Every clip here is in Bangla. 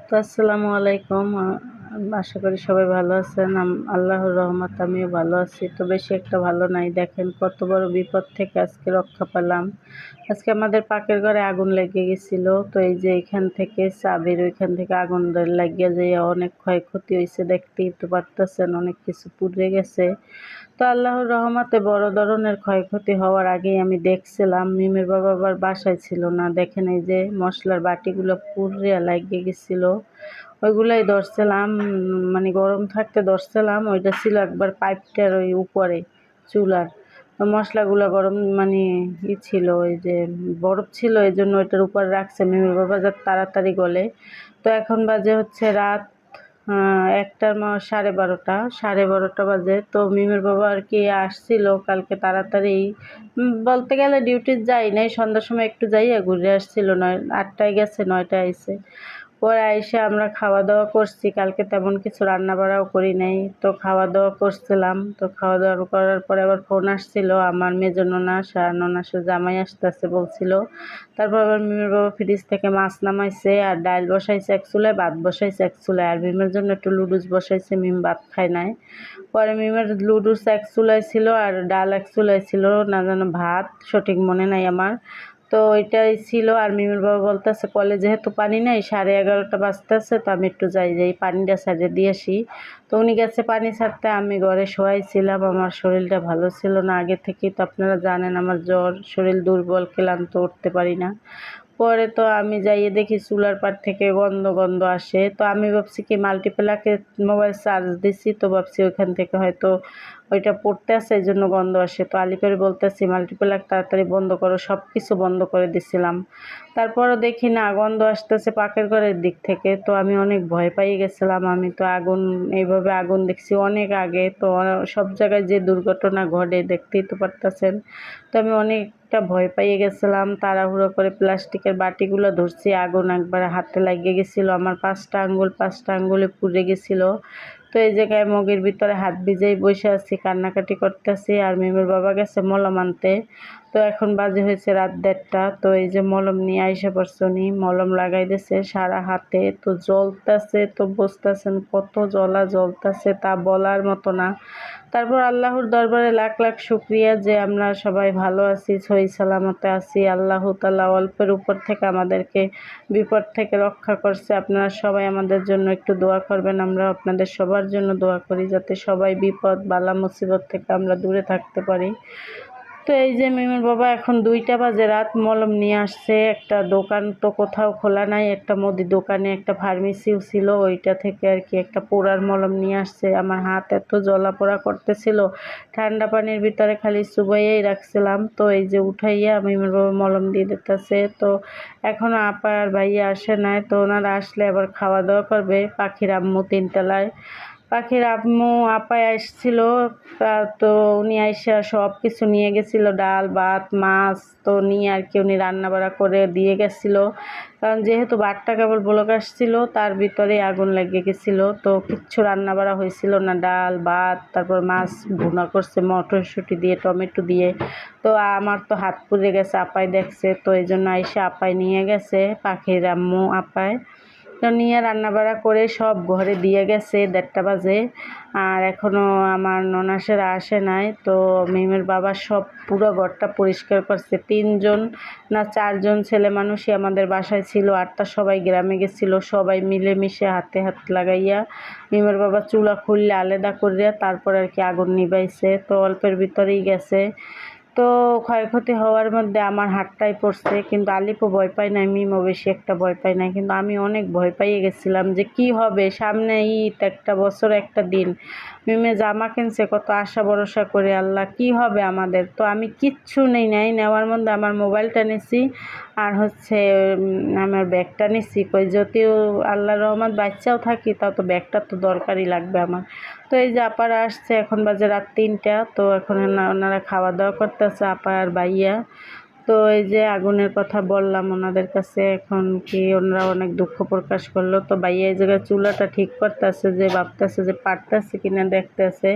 তো আসসালামু আলাইকুম। আশা করি সবাই ভালো আছেন। আল্লাহর রহমতে আমিও ভালো আছি। তো বেশি একটা ভালো নাই। দেখেন কত বড় বিপদ থেকে আজকে রক্ষা পেলাম। আজকে আমাদের পাকের ঘরে আগুন লেগে গেছিল। তো এই যে এখান থেকে চাবির ওইখান থেকে আগুন লাগিয়া যাইয়া অনেক ক্ষয়ক্ষতি হয়েছে, দেখতেই তো পারতেছেন, অনেক কিছু পুড়ে গেছে। তো আল্লাহর রহমতে বড় ধরনের ক্ষয়ক্ষতি হওয়ার আগেই আমি দেখছিলাম। মিমের বাবা আবার বাসায় ছিল না। দেখেন এই যে মশলার বাটিগুলো পুড়ে লাগিয়ে গেছিল, ওইগুলাই ধরছিলাম। মানে গরম থাকতে ধরছিলাম, ওইটা ছিল একবার পাইপটার ওই উপরে চুলার। তো মশলাগুলো গরম মানে ছিল, ওই যে বরফ ছিল, এই জন্য ওইটার উপরে রাখছে মিমের বাবা যাতে তাড়াতাড়ি গলে। তো এখন বাজে হচ্ছে রাত ১টার 12:30 বাজে। তো মিমের বাবা আর কি আসছিল কালকে তাড়াতাড়ি, বলতে গেলে ডিউটি যাই নাই, সন্ধ্যার সময় একটু যাইয়া ঘুরে আসছিল। 8টায় গেছে, 9টায় আইছে। পরে আইসা আমরা খাওয়া দাওয়া করছি। কালকে তেমন কিছু রান্না বাড়াও করি নাই, তো খাওয়া দাওয়া করছিলাম। তো খাওয়া দাওয়া করার পরে আবার ফোন আসছিল আমার মেজো ননাস আর ননাসের জামাই আসতেছে বলছিল। তারপর আবার মিমের বাবা ফ্রিজ থেকে মাছ নামাইছে আর ডাল বসাইছে এক চুলায়, ভাত বসাইছে এক চুলায়, আর মিমের জন্য একটু লুডুস বসাইছে, মিম ভাত খায় নাই। পরে মিমের লুডুস এক চুলায় ছিল আর ডাল এক চুলায় ছিল, না জানো ভাত সঠিক মনে নাই আমার। তো ওইটাই ছিল। আর মিমের বাবা বলতেছে কলে যেহেতু পানি নাই, 11:30 বাজতেছে, তো আমি একটু যাই পানিটা ছাড়িয়ে দিয়ে আসি। তো উনি গেছে পানি ছাড়তে, আমি ঘরে শোয়াইছিলাম। আমার শরীরটা ভালো ছিল না আগে থেকেই, তো আপনারা জানেন আমার জ্বর, শরীর দুর্বল, ক্লান্ত, উঠতে পারি না। পরে তো আমি যাইয়ে দেখি চুলার পাড় থেকে গন্ধ গন্ধ আসে। তো আমি ভাবছি কি মাল্টিপ্লাকে মোবাইল চার্জ দিছি, তো ভাবছি ওইখান থেকে হয়তো ওইটা পড়তে আসে, এই জন্য গন্ধ আসে। তো আলিপের বলতেছি মাল্টিপ্লাক তাড়াতাড়ি বন্ধ করো, সব কিছু বন্ধ করে দিছিলাম। তারপরও দেখি না গন্ধ আসতেছে পাকের ঘরের দিক থেকে। তো আমি অনেক ভয় পাইয়ে গেছিলাম। আমি তো আগুন, এইভাবে আগুন দেখছি অনেক আগে। তো সব জায়গায় যে দুর্ঘটনা ঘটে দেখতেই তো পারতেছেন। তো আমি অনেকটা ভয় পাইয়ে গেছিলাম। তাড়াহুড়ো করে প্লাস্টিকের বাটিগুলো ধরছি, আগুন একবার হাতে লাগিয়ে গেছিলো আমার, 5টা আঙ্গুলে পুড়ে গেছিলো। তো এই জায়গায় মগের ভিতরে হাত ভিজেই বসে আছি, কান্নাকাটি করতেছি। আর মিমের বাবা গেছে মলম আনতে। তো এখন বাজে হয়েছে রাত 1:30। তো এই যে মলম নিয়ে আইসা পড়ছে, উনি মলম লাগাই দিয়েছে সারা হাতে। তো জ্বলতেছে, তো বুঝতেছেন কত জ্বলতেছে, তা বলার মতো না। তারপর আল্লাহর দরবারে লাখ লাখ শুকরিয়া যে আমরা সবাই ভালো আছি, সহি সালামতে আছি। আল্লাহ তাআলা অল্পের উপর থেকে আমাদেরকে বিপদ থেকে রক্ষা করছে। আপনারা সবাই আমাদের জন্য একটু দোয়া করবেন। আমরা আপনাদের সবার জন্য দোয়া করি যাতে সবাই বিপদ বালা মুসিবত থেকে আমরা দূরে থাকতে পারি। তো এই যে মিমের বাবা এখন 2টা বাজে রাত, মলম নিয়ে আসছে। একটা দোকান তো কোথাও খোলা নাই, একটা মুদি দোকানে একটা ফার্মেসিও ছিল, ওইটা থেকে আর কি একটা পোড়ার মলম নিয়ে আসছে। আমার হাত এত জ্বলা পোড়া করতেছিল, ঠান্ডা পানির ভিতরে খালি চুবাইয়াই রাখছিলাম। তো এই যে উঠাইয়া মিমের বাবা মলম দিয়ে দিতেছে। তো এখনও আপা আর ভাইয়া আসে নাই, তো ওনারা আসলে আবার খাওয়া দাওয়া করবে। পাখির আম্মু 3তলায়, পাখির আম্মু আপায় আসছিল। তো উনি আইসা সব কিছু নিয়ে গেছিলো, ডাল ভাত মাছ, তো নিয়ে আর কি উনি রান্নাবাড়া করে দিয়ে গেছিলো। কারণ যেহেতু ভাতটা কেবল বলক আসছিল, তার ভিতরে আগুন লেগে গেছিলো। তো কিচ্ছু রান্নাবাড়া হয়েছিল না, ডাল ভাত, তারপর মাছ ভুনা করছে মটরশুঁটি দিয়ে, টমেটো দিয়ে। তো আমার তো হাত পুড়ে গেছে, আপায় দেখছে, তো এই জন্য আইসা আপায় নিয়ে গেছে, পাখির আম্মু আপায়। তো নিয়ে রান্নাবাড়া করে সব ঘরে দিয়ে গেছে 1:30 বাজে। আর এখনও আমার ননাসেরা আসে নাই। তো মিমের বাবা সব পুরো ঘরটা পরিষ্কার করছে। 3জন না 4জন ছেলে মানুষই আমাদের বাসায় ছিল, আর তা সবাই গ্রামে গেছিলো। সবাই মিলেমিশে হাতে হাত লাগাইয়া মিমের বাবা চুলা খুললে আলাদা করিয়া তারপর আর কি আগুন নিবাইছে। তো অল্পের ভিতরেই গেছে। তো ক্ষয়ক্ষতি হওয়ার মধ্যে আমার হাতটাই পড়ছে, কিন্তু আলিপও ভয় পায় নাই, মিমও বেশি একটা ভয় পায় নাই, কিন্তু আমি অনেক ভয় পাইয়ে গেছিলাম যে কি হবে, সামনে ঈদ, একটা বছর একটা দিন। মিমে জামা কিনছে কত আশা ভরসা করে, আল্লাহ কি হবে আমাদের। তো আমি কিচ্ছু নাই, নেওয়ার মধ্যে আমার মোবাইলটা নিছি আর হচ্ছে আমার ব্যাগটা নিছি। কই যদিও আল্লাহর রহমত বাচ্চাও থাকি, তাও তো ব্যাগটা তো দরকারই লাগবে আমার। তো এই যে আপারা আসছে, এখন বাজে রাত 3টা। তো এখন ওনারা খাওয়া দাওয়া করতেছে আপা আর ভাইয়া। তো এই যে আগুনের কথা বললাম ওনাদের কাছে, এখন কি ওনারা অনেক দুঃখ প্রকাশ করলো। তো ভাইয়া এই জায়গায় চুলাটা ঠিক করতেছে, যে ভাবতেছে যে পারতেছে কিনা দেখতেছে,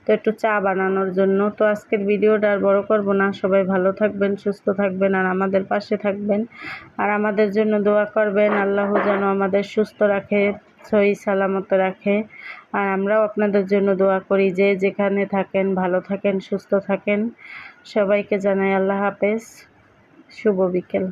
তো একটু চা বানানোর জন্য। তো আজকের ভিডিওটা আর বড় করব না, সবাই ভালো থাকবেন, সুস্থ থাকবেন, আর আমাদের পাশে থাকবেন, আর আমাদের জন্য দোয়া করবেন। আল্লাহ যেন আমাদের সুস্থ রাখে, সহি সালামত রাখে, আর আমরাও আপনাদের জন্য দোয়া করি। যে যেখানে থাকেন ভালো থাকেন, সুস্থ থাকেন। সবাইকে জানাই আল্লাহ হাফেজ, শুভ বিকেল।